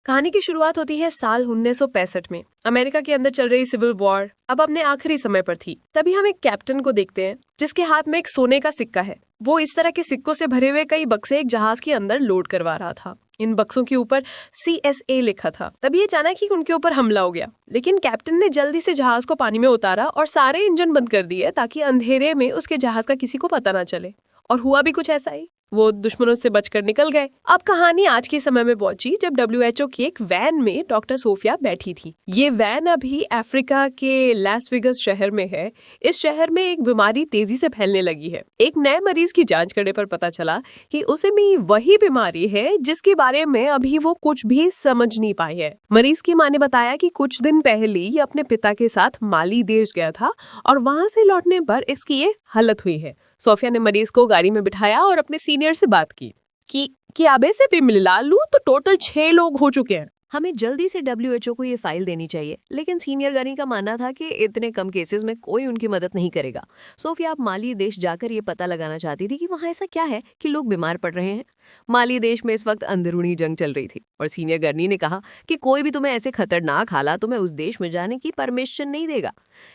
कहानी की शुरुआत होती है साल 1965 में। अमेरिका के अंदर चल रही सिविल वॉर अब अपने आखिरी समय पर थी। तभी हम एक कैप्टन को देखते हैं जिसके हाथ में एक सोने का सिक्का है। वो इस तरह के सिक्कों से भरे हुए कई बक्से एक जहाज के अंदर लोड करवा रहा था। इन बक्सों के ऊपर CSA लिखा था। तभी अचानक ही उनके ऊपर हमला हो गया, लेकिन कैप्टन ने जल्दी से जहाज को पानी में उतारा और सारे इंजन बंद कर दिए ताकि अंधेरे में उसके जहाज का किसी को पता ना चले। और हुआ भी कुछ ऐसा ही। वो दुश्मनों से बचकर निकल गए। अब कहानी आज के समय में पहुंची जब WHO की एक वैन में डॉक्टर सोफिया बैठी थी। ये वैन अभी अफ्रीका के लास वेगस शहर में है। इस शहर में एक बीमारी तेजी से फैलने लगी है। एक नए मरीज की जांच करने पर पता चला कि उसे भी वही बीमारी है जिसके बारे में अभी वो कुछ भी समझ नहीं पाई है। मरीज की माँ ने बताया कि कुछ दिन पहले ये अपने पिता के साथ माली देश गया था और वहां से लौटने पर इसकी ये हालत हुई है। सोफिया ने मरीज को गाड़ी में बिठाया और अपने सीनियर से बात की कि अब से भी मिला लूं तो टोटल 6 लोग हो चुके हैं। हमें जल्दी से WHO को ये फाइल देनी चाहिए, लेकिन सीनियर गनी का मानना था कि इतने कम केसेस में कोई उनकी मदद नहीं करेगा। सोफिया अब माली देश जाकर ये पता लगाना चाहती थी कि वहाँ ऐसा क्या है कि लोग बीमार पड़ रहे हैं। माली देश में इस वक्त अंदरूनी जंग चल रही थी और सीनियर गनी ने कहा कि कोई भी तुम्हें ऐसे खतरनाक हालात तुम्हें उस देश में जाने की परमिशन नहीं देगा।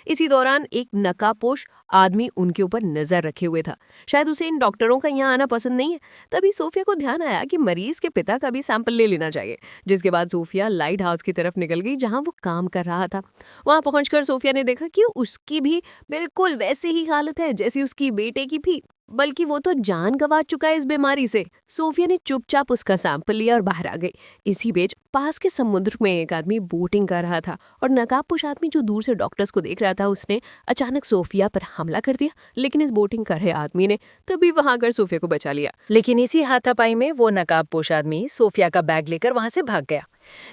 इसी दौरान एक नकाबपोश आदमी उनके ऊपर नजर रखे हुए था। शायद उसे इन डॉक्टरों का यहाँ आना पसंद नहीं है। तभी सोफिया को ध्यान आया कि मरीज के पिता का भी सैंपल ले लेना चाहिए, जिसके बाद सोफिया लाइट हाउस की तरफ निकल गई जहां वो काम कर रहा था। वहां पहुंचकर सोफिया ने देखा कि उसकी भी बिल्कुल वैसी ही हालत है जैसी उसकी बेटे की भी, बल्कि वो तो जान गंवा चुका है इस बीमारी से। सोफिया ने चुपचाप उसका सैंपल लिया और बाहर आ गई। इसी बीच पास के समुद्र में एक आदमी बोटिंग कर रहा था और नकाबपोश आदमी जो दूर से डॉक्टर्स को देख रहा था उसने अचानक सोफिया पर हमला कर दिया, लेकिन इस बोटिंग कर रहे आदमी ने तभी वहां आकर सोफिया को बचा लिया। लेकिन इसी हाथापाई में वो नकाबपोश आदमी सोफिया का बैग लेकर वहां से भाग गया।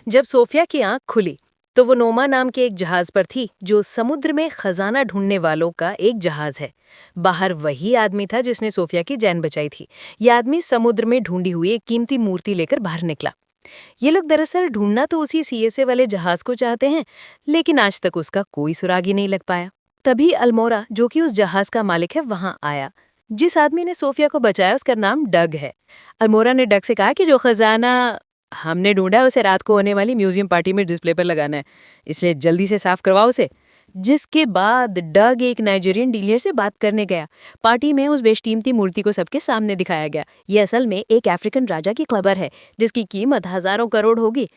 जब सोफिया की आंख खुली तो वो नोमा नाम के एक जहाज पर थी जो समुद्र में खजाना ढूंढने वालों का एक जहाज है। बाहर वही आदमी था जिसने सोफिया की जान बचाई थी। ये आदमी समुद्र में ढूंढी हुई एक कीमती मूर्ति लेकर बाहर निकला। ये लोग दरअसल ढूंढना तो उसी CSA वाले जहाज को चाहते हैं, लेकिन आज तक उसका कोई सुराग ही नहीं लग पाया। तभी अल्मोरा, जो कि उस जहाज का मालिक है, वहां आया। जिस आदमी ने सोफिया को बचाया उसका नाम डग है। अल्मोरा ने डग से कहा कि जो खजाना हमने ढूंढा है उसे रात को होने वाली म्यूजियम पार्टी में डिस्प्ले पर लगाना है, इसलिए जल्दी से साफ करवाओ उसे। जिसके बाद डग एक नाइजीरियन डीलर से बात करने गया। पार्टी में उस बेशकीमती मूर्ति को सबके सामने दिखाया गया। ये असल में एक अफ्रीकन राजा की खबर है जिसकी कीमत हजारों करोड़ होगी।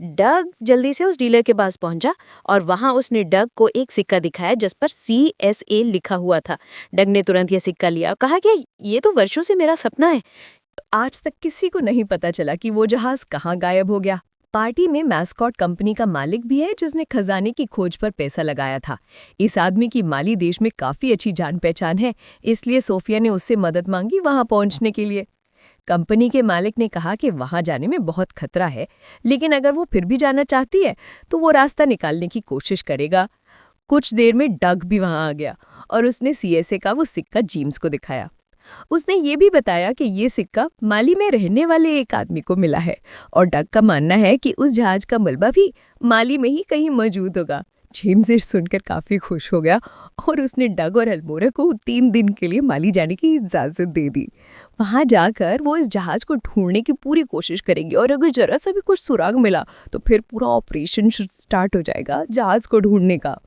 डग जल्दी से उस डीलर के पास पहुंचा और वहां उसने डग को एक सिक्का दिखाया जिस पर CSA लिखा हुआ था। डग ने तुरंत यह सिक्का लिया और कहा कि ये तो वर्षों से मेरा सपना है। आज तक किसी को नहीं पता चला कि वो जहाज कहाँ गायब हो गया। पार्टी में मैस्कॉट कंपनी का मालिक भी है जिसने खजाने की खोज पर पैसा लगाया था। इस आदमी की माली देश में काफी अच्छी जान पहचान है, इसलिए सोफिया ने उससे मदद मांगी वहां पहुंचने के लिए। कंपनी के मालिक ने कहा कि वहां जाने में बहुत खतरा है, लेकिन अगर वो फिर भी जाना चाहती है तो वो रास्ता निकालने की कोशिश करेगा। कुछ देर में डग भी वहां आ गया और उसने CSA का वो सिक्का जेम्स को दिखाया। उसने ये भी बताया कि ये सिक्का माली में रहने वाले एक आदमी को मिला है और डग का मानना है कि उस जहाज का मलबा भी माली में ही कहीं मौजूद होगा। जेम्स सुनकर काफी खुश हो गया और उसने डग और अल्मोरा को 3 दिन के लिए माली जाने की इजाजत दे दी। वहां जाकर वो इस जहाज को ढूंढने की पूरी कोशिश करेंगे और अगर जरा सा भी कुछ सुराग मिला तो फिर पूरा ऑपरेशन स्टार्ट हो जाएगा जहाज को ढूंढने का।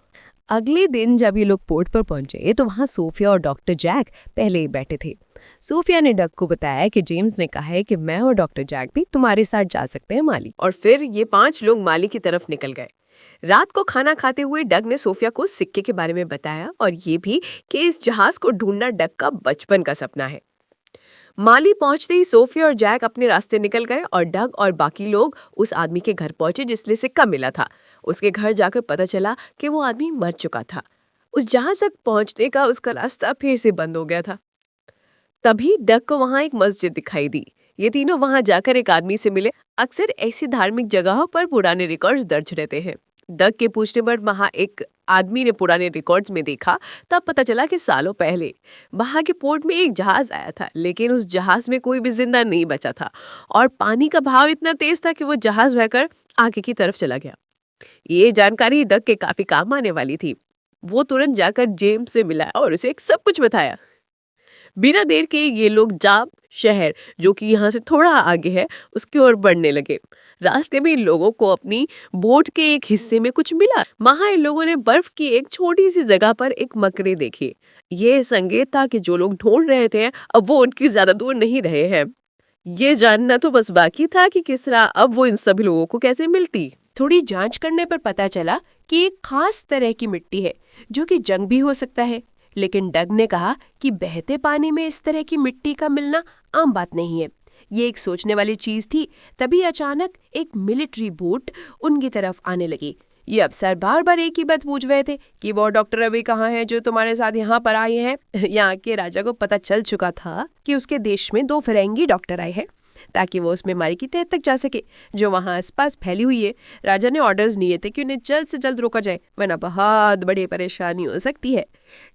अगले दिन जब ये लोग पोर्ट पर पहुंचे तो वहां सोफिया और डॉक्टर जैक पहले ही बैठे थे। सोफिया ने डग को बताया कि जेम्स ने कहा है कि मैं और डॉक्टर जैक भी तुम्हारे साथ जा सकते हैं माली। और फिर ये 5 लोग माली की तरफ निकल गए। रात को खाना खाते हुए डग ने सोफिया को सिक्के के बारे में बताया और ये भी कि इस जहाज को ढूंढना डग का बचपन का सपना है। माली पहुंचते ही सोफिया और जैक अपने रास्ते निकल गए और डग और बाकी लोग उस आदमी के घर पहुंचे जिसने सिक्का मिला था। उसके घर जाकर पता चला कि वो आदमी मर चुका था। उस जहाज तक पहुंचने का उसका रास्ता फिर से बंद हो गया था। तभी डग को वहां एक मस्जिद दिखाई दी। ये तीनों वहां जाकर एक आदमी से मिले। अक्सर ऐसी धार्मिक जगहों पर पुराने रिकॉर्ड्स दर्ज रहते हैं। डग के पूछने पर वहां एक आदमी ने पुराने रिकॉर्ड्स में देखा, तब पता चला कि सालों पहले वहां के पोर्ट में एक जहाज आया था, लेकिन उस जहाज में कोई भी जिंदा नहीं बचा था और पानी का बहाव इतना तेज था कि वो जहाज बहकर आगे की तरफ चला गया। ये जानकारी डग के काफी काम आने वाली थी। वो तुरंत जाकर जेम्स से मिला और उसे सब कुछ बताया। बिना देर के ये लोग जाब शहर, जो कि यहाँ से थोड़ा आगे है, उसकी ओर बढ़ने लगे। रास्ते में इन लोगों को अपनी बोट के एक हिस्से में कुछ मिला। वहां इन लोगों ने बर्फ की एक छोटी सी जगह पर एक मकड़ी देखी। ये संकेत था कि जो लोग ढूंढ रहे थे अब वो उनकी ज्यादा दूर नहीं रहे हैं। ये जानना तो बस बाकी था कि किस तरह अब वो इन सभी लोगों को कैसे मिलती। थोड़ी जांच करने पर पता चला कि एक खास तरह की मिट्टी है जो कि जंग भी हो सकता है, लेकिन डग ने कहा कि बहते पानी में इस तरह की मिट्टी का मिलना आम बात नहीं है। ये एक सोचने वाली चीज थी। तभी अचानक एक मिलिट्री बोट उनकी तरफ आने लगी। ये अफसर बार बार एक ही बात पूछ रहे थे कि वो डॉक्टर अभी कहाँ है जो तुम्हारे साथ यहाँ पर आए हैं। यहाँ के राजा को पता चल चुका था कि उसके देश में 2 फिरंगी डॉक्टर आए हैं ताकि वो उस बीमारी की तह तक जा सके जो वहाँ आसपास फैली हुई है। राजा ने ऑर्डर्स दिए थे कि उन्हें जल्द से जल्द रोका जाए, वरना बहुत बड़ी परेशानी हो सकती है।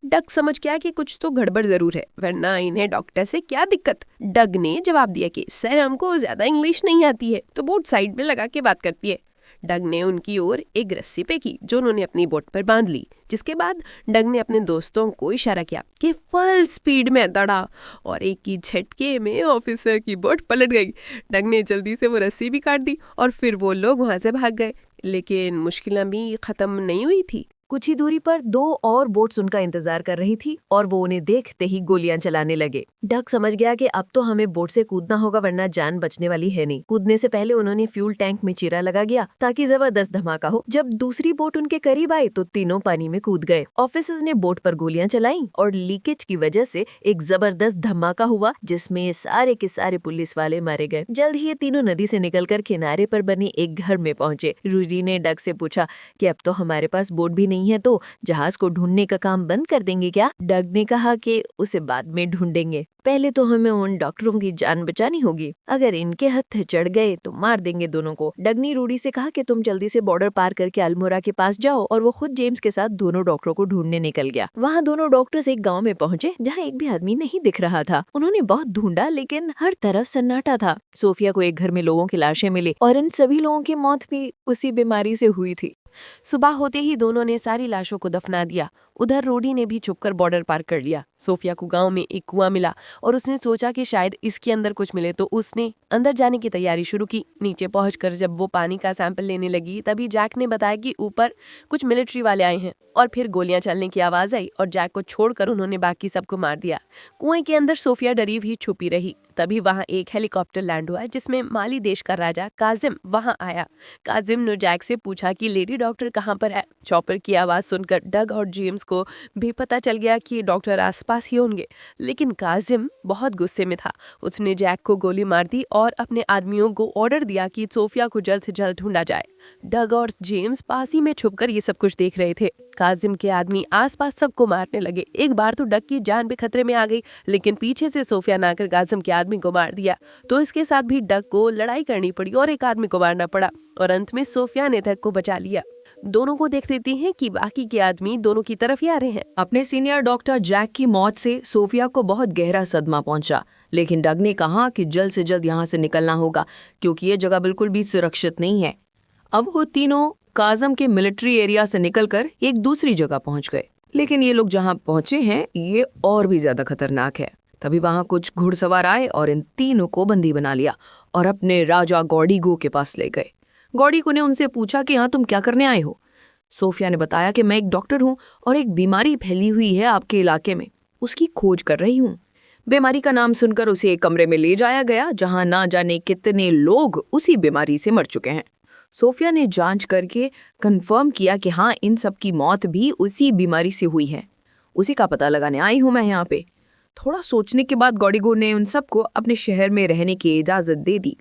डग समझ गया कि कुछ तो गड़बड़ जरूर है, वरना इन्हें डॉक्टर से क्या दिक्कत। डग ने जवाब दिया कि सर, हमको ज्यादा इंग्लिश नहीं आती है, तो बोट साइड में लगा के बात करती है। डग ने उनकी ओर एक रस्सी पे की जो उन्होंने अपनी बोट पर बांध ली, जिसके बाद डग ने अपने दोस्तों को इशारा किया कि फुल स्पीड में दौड़ा और एक ही झटके में ऑफिसर की बोट पलट गई। डग ने जल्दी से वो रस्सी भी काट दी और फिर वो लोग वहां से भाग गए, लेकिन मुश्किलें भी खत्म नहीं हुई थी। कुछ ही दूरी पर 2 और बोट्स उनका इंतजार कर रही थी और वो उन्हें देखते ही गोलियां चलाने लगे। डग समझ गया कि अब तो हमें बोट से कूदना होगा, वरना जान बचने वाली है नहीं। कूदने से पहले उन्होंने फ्यूल टैंक में चीरा लगा दिया ताकि जबरदस्त धमाका हो। जब दूसरी बोट उनके करीब आई तो तीनों पानी में कूद गए। ऑफिसर्स ने बोट पर गोलियां चलाई और लीकेज की वजह से एक जबरदस्त धमाका हुआ जिसमें सारे के सारे पुलिस वाले मारे गए। जल्द ही ये तीनों नदी से निकलकर किनारे पर बने एक घर में पहुंचे। रूडी ने डग से पूछा कि अब तो हमारे पास बोट भी नहीं है, तो जहाज को ढूंढने का काम बंद कर देंगे क्या? डग ने कहा कि उसे बाद में ढूंढेंगे, पहले तो हमें उन डॉक्टरों की जान बचानी होगी। अगर इनके हत्थे चढ़ गए तो मार देंगे दोनों को। डग ने रूडी से कहा कि तुम जल्दी से बॉर्डर पार करके अल्मोड़ा के पास जाओ, और वो खुद जेम्स के साथ दोनों डॉक्टरों को ढूंढने निकल गया। वहाँ दोनों डॉक्टर्स एक गाँव में पहुँचे जहाँ एक भी आदमी नहीं दिख रहा था। उन्होंने बहुत ढूंढा लेकिन हर तरफ सन्नाटा था। सोफिया को एक घर में लोगों की लाशें मिली और इन सभी लोगों की मौत भी उसी बीमारी से हुई थी। सुबह होते ही दोनों ने सारी लाशों को दफना दिया। उधर रोडी ने भी छुपकर बॉर्डर पार कर लिया। सोफिया को गांव में एक कुआं मिला और उसने सोचा कि शायद इसके अंदर कुछ मिले, तो उसने अंदर जाने की तैयारी शुरू की। नीचे पहुंचकर जब वो पानी का सैंपल लेने लगी तभी जैक ने बताया कि ऊपर कुछ मिलिट्री वाले आए हैं, और फिर गोलियां चलने की आवाज आई और जैक को छोड़कर उन्होंने बाकी सबको मार दिया। कुएं के अंदर सोफिया डरी हुई छुपी रही। तभी वहां एक हेलीकॉप्टर लैंड हुआ जिसमें माली देश का राजा काजिम वहां आया। काजिम ने जैक से पूछा कि लेडी डॉक्टर कहाँ पर है। चॉपर की आवाज सुनकर डग और जेम्स को भी पता चल गया कि डॉक्टर आसपास ही होंगे, लेकिन काजिम बहुत गुस्से में था। उसने जैक को गोली मार दी और अपने आदमियों को ऑर्डर दिया कि सोफिया को जल्द से जल्द ढूंढा जाए। डग और जेम्स पास ही में छुपकर ये सब कुछ देख रहे थे। काजिम के आदमी आसपास सबको मारने लगे। एक बार तो डग की जान भी खतरे में आ गई, लेकिन पीछे से सोफिया ने आकर काजिम के आदमी को मार दिया, तो इसके साथ भी डग को लड़ाई करनी पड़ी और एक आदमी को मारना पड़ा, और अंत में सोफिया ने डग को बचा लिया। दोनों को देख देती हैं कि बाकी के आदमी दोनों की तरफ ही आ रहे हैं। अपने सीनियर डॉक्टर जैक की मौत से सोफिया को बहुत गहरा सदमा पहुंचा, लेकिन डग ने कहा कि जल्द से जल्द यहाँ से निकलना होगा क्योंकि ये जगह बिल्कुल भी सुरक्षित नहीं है। अब वो तीनों काजिम के मिलिट्री एरिया से निकलकर एक दूसरी जगह पहुंच गए, लेकिन ये लोग जहाँ पहुंचे हैं ये और भी ज्यादा खतरनाक है। तभी वहां कुछ घुड़सवार आए और इन तीनों को बंदी बना लिया और अपने राजा गॉडीगो के पास ले गए। गॉडीगो ने उनसे पूछा कि हाँ, तुम क्या करने आए हो? सोफिया ने बताया कि मैं एक डॉक्टर हूँ और एक बीमारी फैली हुई है आपके इलाके में, उसकी खोज कर रही हूँ। बीमारी का नाम सुनकर उसे एक कमरे में ले जाया गया जहाँ ना जाने कितने लोग उसी बीमारी से मर चुके हैं। सोफिया ने जांच करके कंफर्म किया कि हाँ, इन सब की मौत भी उसी बीमारी से हुई है। उसी का पता लगाने आई हूँ मैं यहाँ पे। थोड़ा सोचने के बाद गॉडीगो ने उन सबको अपने शहर में रहने की इजाज़त दे दी।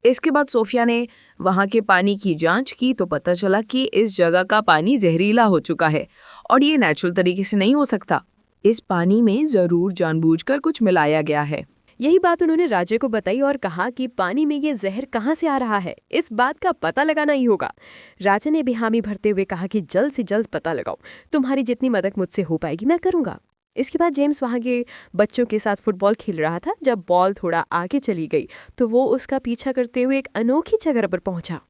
इसके बाद सोफिया ने वहाँ के पानी की जांच की तो पता चला कि इस जगह का पानी जहरीला हो चुका है और ये नेचुरल तरीके से नहीं हो सकता। इस पानी में ज़रूर जानबूझकर कुछ मिलाया गया है। यही बात उन्होंने राजे को बताई और कहा कि पानी में ये जहर कहाँ से आ रहा है, इस बात का पता लगाना ही होगा। राजा ने भी हामी भरते हुए कहा कि जल्द से जल्द पता लगाओ, तुम्हारी जितनी मदद मुझसे हो पाएगी मैं करूँगा। इसके बाद जेम्स वहाँ के बच्चों के साथ फुटबॉल खेल रहा था। जब बॉल थोड़ा आगे चली गई तो वो उसका पीछा करते हुए एक अनोखी जगह पर पहुंचा।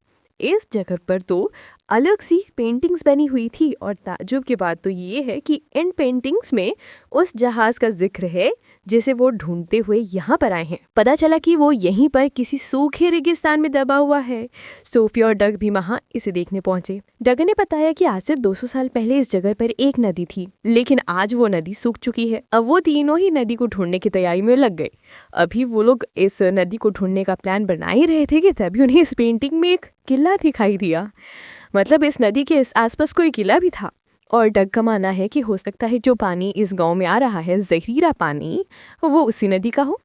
इस जगह पर तो अलग सी पेंटिंग्स बनी हुई थी और ताज्जुब की बात तो ये है कि इन पेंटिंग्स में उस जहाज का जिक्र है जिसे वो ढूंढते हुए यहाँ पर आए हैं। पता चला कि वो यहीं पर किसी सूखे रेगिस्तान में दबा हुआ है। सोफिया और डग भी वहाँ इसे देखने पहुंचे। डग ने बताया कि आज से 200 साल पहले इस जगह पर एक नदी थी, लेकिन आज वो नदी सूख चुकी है। अब वो तीनों ही नदी को ढूंढने की तैयारी में लग गए। अभी वो लोग इस नदी को ढूंढने का प्लान बना ही रहे थे कि तभी उन्हें इस पेंटिंग में एक किला दिखाई दिया। मतलब इस नदी के आसपास कोई किला भी था। और डग का मानना है कि हो सकता है जो पानी इस गांव में आ रहा है, जहरीला पानी, वो उसी नदी का हो।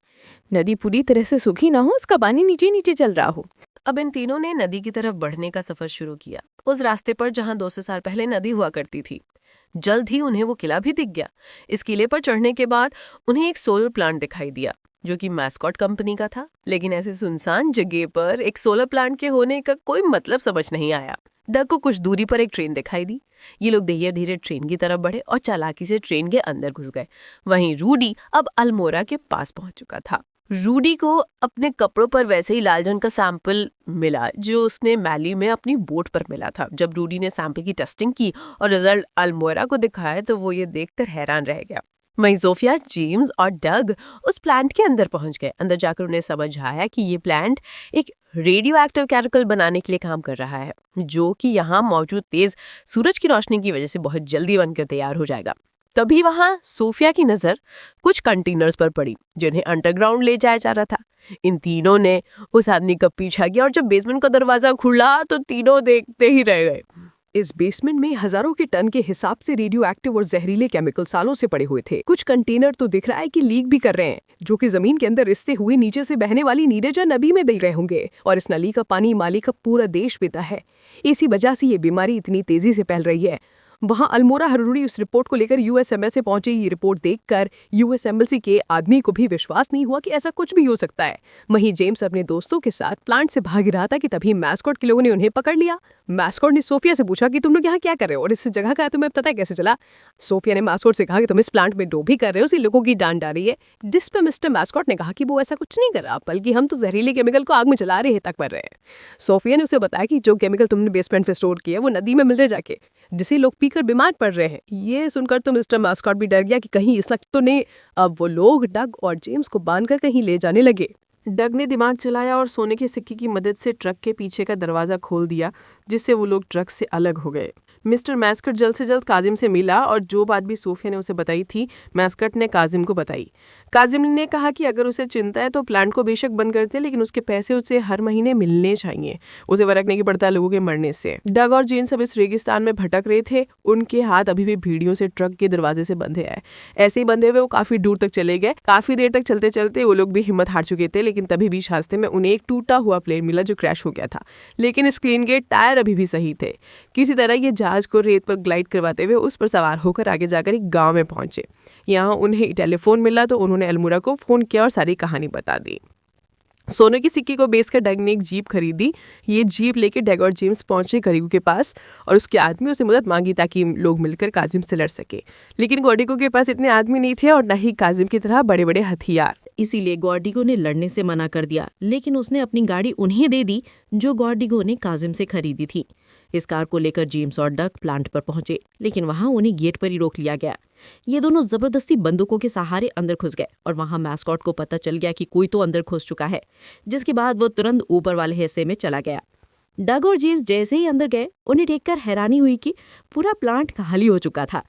नदी पूरी तरह से सूखी ना हो, उसका पानी नीचे नीचे चल रहा हो। अब इन तीनों ने नदी की तरफ बढ़ने का सफर शुरू किया, उस रास्ते पर जहां 200 साल पहले नदी हुआ करती थी। जल्द ही उन्हें वो किला भी दिख गया। इस किले पर चढ़ने के बाद उन्हें एक सोलर प्लांट दिखाई दिया जो कि मैस्कॉट कंपनी का था। लेकिन ऐसे सुनसान जगह पर एक सोलर प्लांट के होने का कोई मतलब समझ नहीं आया। डग को कुछ दूरी पर एक ट्रेन दिखाई दी। ये लोग धीरे धीरे ट्रेन की तरफ बढ़े और चालाकी से ट्रेन के अंदर घुस गए। वहीं रूडी अब अल्मोरा के पास पहुंच चुका था। रूडी को अपने कपड़ों पर वैसे ही लाल रंग का सैंपल मिला जो उसने मैली में अपनी बोट पर मिला था। जब रूडी ने सैंपल की टेस्टिंग की और रिजल्ट अल्मोरा को दिखाया तो वो ये देखकर हैरान रह गया। वहीं सोफिया, जेम्स और डग उस प्लांट के अंदर पहुंच गए। अंदर जाकर उन्हें समझ आया कि ये प्लांट एक रेडियो एक्टिव केमिकल बनाने के लिए काम कर रहा है जो कि यहाँ मौजूद तेज सूरज की रोशनी की वजह से बहुत जल्दी बनकर तैयार हो जाएगा। तभी वहां सोफिया की नजर कुछ कंटेनर्स पर पड़ी जिन्हें अंडरग्राउंड ले जाया जा रहा था। इन तीनों ने उस आदमी का पीछा किया और जब बेसमेंट का दरवाजा खुला तो तीनों देखते ही रह गए। इस बेसमेंट में हजारों के टन के हिसाब से रेडियो एक्टिव और जहरीले केमिकल सालों से पड़े हुए थे। कुछ कंटेनर तो दिख रहा है कि लीक भी कर रहे हैं, जो कि जमीन के अंदर रिसते हुए नीचे से बहने वाली नीरजा नदी में दे रहे होंगे। और इस नली का पानी माली का पूरा देश पीता है। इसी वजह से ये बीमारी इतनी तेजी से फैल रही है। वहां अल्मोरा हरूरी उस रिपोर्ट को लेकर यूएस एम्बेसी पहुंचे। ये रिपोर्ट देखकर यूएस एम्बेसी के आदमी को भी विश्वास नहीं हुआ कि ऐसा कुछ भी हो सकता है। वहीं जेम्स अपने दोस्तों के साथ प्लांट से भाग रहा था कि तभी मैस्कॉट के लोगों ने उन्हें पकड़ लिया। मैस्कॉट ने सोफिया से पूछा कि तुम लोग यहाँ क्या कर रहे हो और इस जगह का तुम्हें पता कैसे चला। सोफिया ने मैस्कॉट से कहा कि तुम इस प्लांट में डो भी कर रहे हो, इसी लोगों की डांट डाली है। जिस पर मिस्टर मैस्कॉट ने कहा कि वो ऐसा कुछ नहीं कर रहा, बल्कि हम तो जहरीले केमिकल को आग में जला रहे तक कर रहे हैं। सोफिया ने उसे बताया कि जो केमिकल तुमने बेसमेंट में स्टोर किया वो नदी में मिल रहे जाके, जिसे लोग पीकर बीमार पड़ रहे हैं। ये सुनकर तो मिस्टर मैस्कॉट भी डर गया कि कहीं इस वक्त तो नहीं। अब वो लोग डग और जेम्स को बांधकर कहीं ले जाने लगे। डग ने दिमाग चलाया और सोने के सिक्के की मदद से ट्रक के पीछे का दरवाज़ा खोल दिया, जिससे वो लोग ट्रक से अलग हो गए। मिस्टर मैस्कट जल्द से जल्द काजिम से मिला और जो बात भी सोफिया ने उसे बताई थी मैस्कट ने काजिम को बताई। काजिम ने कहा कि अगर उसे चिंता है तो प्लांट को बेशक बंद करते, लेकिन उसके पैसे उसे हर महीने मिलने चाहिए। उसे फर्क नहीं पड़ता लोगों के मरने से। डग और जेन सब इस रेगिस्तान में भटक रहे थे। उनके हाथ अभी भी भीड़ियों से ट्रक के दरवाजे से बंधे हैं। ऐसे ही बंधे हुए वो काफी दूर तक चले गए। काफी देर तक चलते चलते वो लोग भी हिम्मत हार चुके थे, लेकिन तभी बीच रास्ते में उन्हें एक टूटा हुआ प्लेन मिला जो क्रैश हो गया था। लेकिन इस प्लेन के टायर अभी भी सही थे। किसी तरह ये जहाज को रेत पर ग्लाइड करवाते हुए उस पर सवार होकर आगे जाकर एक गांव में पहुंचे। यहाँ उन्हें टेलीफोन मिला तो उन्होंने अल्मोरा को फोन किया और सारी कहानी बता दी। सोने के सिक्के को बेचकर डग ने एक जीप खरीदी। ये जीप लेके डग और जेम्स पहुंचे गॉडिको के पास और उसके आदमियों से मदद मांगी ताकि लोग मिलकर काजिम से लड़ सके। लेकिन गॉडिको के पास इतने आदमी नहीं थे और न ही काजिम की तरह बड़े बड़े हथियार। इसीलिए गॉर्डिगो ने लड़ने से मना कर दिया, लेकिन उसने अपनी गाड़ी उन्हें दे दी जो गॉर्डिगो ने काजिम से खरीदी थी। इस कार को लेकर जेम्स और डग प्लांट पर पहुंचे, लेकिन वहां उन्हें गेट पर ही रोक लिया गया। ये दोनों जबरदस्ती बंदूकों के सहारे अंदर घुस गए और वहां मैस्कॉट को पता चल गया कि कोई तो अंदर घुस चुका है, जिसके बाद वो तुरंत ऊपर वाले हिस्से में चला गया। डग और जेम्स जैसे ही अंदर गए उन्हें देखकर हैरानी हुई कि पूरा प्लांट खाली हो चुका था।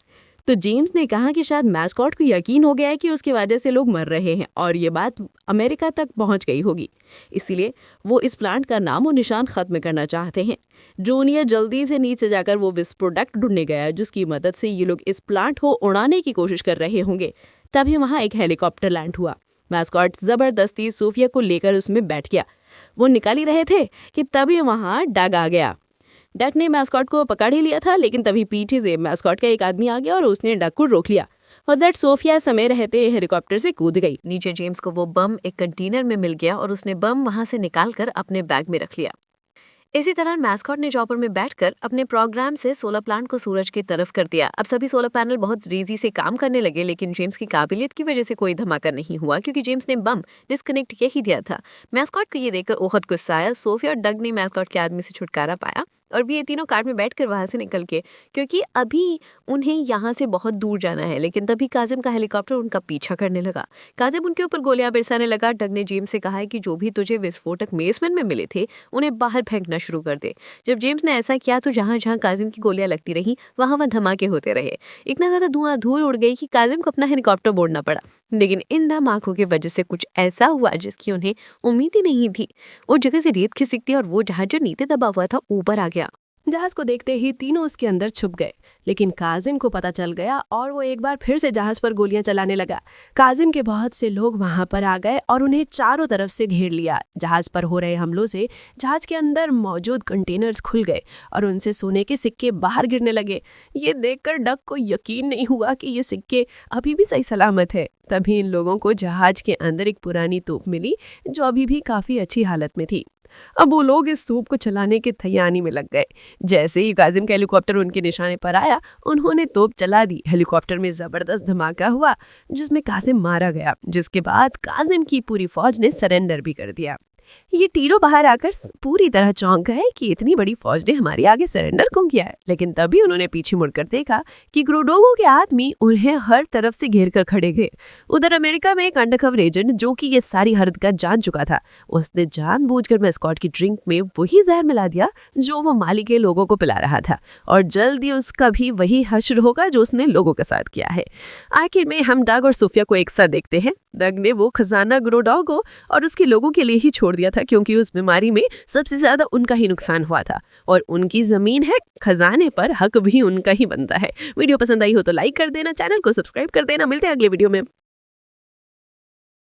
तो जेम्स ने कहा कि शायद मैस्कॉट को यकीन हो गया है कि उसकी वजह से लोग मर रहे हैं और ये बात अमेरिका तक पहुंच गई होगी, इसलिए वो इस प्लांट का नाम और निशान खत्म करना चाहते हैं। जूनियर जल्दी से नीचे जाकर वो विस प्रोडक्ट ढूंढने गया जिसकी मदद से ये लोग इस प्लांट को उड़ाने की कोशिश कर रहे होंगे। तभी वहाँ एक हेलीकॉप्टर लैंड हुआ। मैस्कॉट जबरदस्ती सोफिया को लेकर उसमें बैठ गया। वो निकाल ही रहे थे कि तभी वहाँ डग आ गया। डग ने मैस्कॉट को पकड़ ही लिया था, लेकिन तभी पीछे से मैस्कॉट का एक आदमी आ गया और उसने डग को रोक लिया और दैट सोफिया समय रहते हेलीकॉप्टर से कूद गई। नीचे जेम्स को वो बम एक कंटेनर में मिल गया और उसने बम वहां से निकालकर अपने बैग में रख लिया। इसी तरह मैस्कॉट ने चॉपर में बैठकर अपने प्रोग्राम से सोलर प्लांट को सूरज की तरफ कर दिया। अब सभी सोलर पैनल बहुत तेजी से काम करने लगे, लेकिन जेम्स की काबिलियत की वजह से कोई धमाका नहीं हुआ क्योंकि जेम्स ने बम डिस्कनेक्ट किया ही दिया था। मैस्कॉट को ये देखकर बहुत गुस्सा आया। सोफिया और डग ने मैस्कॉट के आदमी से छुटकारा पाया और भी ये तीनों कार में बैठकर वहाँ से निकल के, क्योंकि अभी उन्हें यहाँ से बहुत दूर जाना है। लेकिन तभी काजिम का हेलीकॉप्टर उनका पीछा करने लगा। काजिम उनके ऊपर गोलियां बरसाने लगा। डग ने जेम्स से कहा है कि जो भी तुझे विस्फोटक बेसमेंट में मिले थे उन्हें बाहर फेंकना शुरू कर दे। जब जेम्स ने ऐसा किया तो जहाँ जहाँ काजिम की गोलियां लगती रही वहाँ धमाके होते रहे। इतना ज़्यादा धुआं धूल उड़ गई कि काजिम को अपना हेलीकॉप्टर मोड़ना पड़ा। लेकिन इन धमाकों की वजह से कुछ ऐसा हुआ जिसकी उन्हें उम्मीद ही नहीं थी। उस जगह से रेत खिसकती और वो जहाज जो नीचे दबा हुआ था ऊपर आ गया। जहाज को देखते ही तीनों उसके अंदर छुप गए, लेकिन काजिम को पता चल गया और वो एक बार फिर से जहाज पर गोलियां चलाने लगा। काजिम के बहुत से लोग वहां पर आ गए और उन्हें चारों तरफ से घेर लिया। जहाज पर हो रहे हमलों से जहाज के अंदर मौजूद कंटेनर्स खुल गए और उनसे सोने के सिक्के बाहर गिरने लगे। ये देखकर डक को यकीन नहीं हुआ कि ये सिक्के अभी भी सही सलामत है। तभी इन लोगों को जहाज के अंदर एक पुरानी तोप मिली जो अभी भी काफी अच्छी हालत में थी। अब वो लोग इस तोप को चलाने की तैयारी में लग गए। जैसे ही काजिम का हेलीकॉप्टर उनके निशाने पर आया, उन्होंने तोप चला दी। हेलीकॉप्टर में जबरदस्त धमाका हुआ जिसमें काजिम मारा गया, जिसके बाद काजिम की पूरी फौज ने सरेंडर भी कर दिया। ये तीनों बाहर आकर पूरी तरह चौंक गए कि इतनी बड़ी फौज ने हमारे आगे सरेंडर क्यों किया है। लेकिन तभी उन्होंने पीछे मुड़कर देखा कि ग्रोडोगो के आदमी उन्हें हर तरफ से घेर कर खड़े थे। उधर अमेरिका में एक अंडरकवर एजेंट जो कि ये सारी हरकत जान चुका था, उसने जानबूझकर मैस्कॉट की ड्रिंक में वही जहर मिला दिया जो वो माली के लोगों को पिला रहा था, और जल्दी उसका भी वही हश्र होगा जो उसने लोगों के साथ किया है। आखिर में हम डग और सोफिया को एक साथ देखते हैं। डग ने वो खजाना ग्रोडोगो और उसके लोगों के लिए ही छोड़ दिया था, क्योंकि उस बीमारी में सबसे ज्यादा उनका ही नुकसान हुआ था और उनकी जमीन है, खजाने पर हक भी उनका ही बनता है। वीडियो पसंद आई हो तो लाइक कर देना, चैनल को सब्सक्राइब कर देना। मिलते हैं अगले वीडियो में।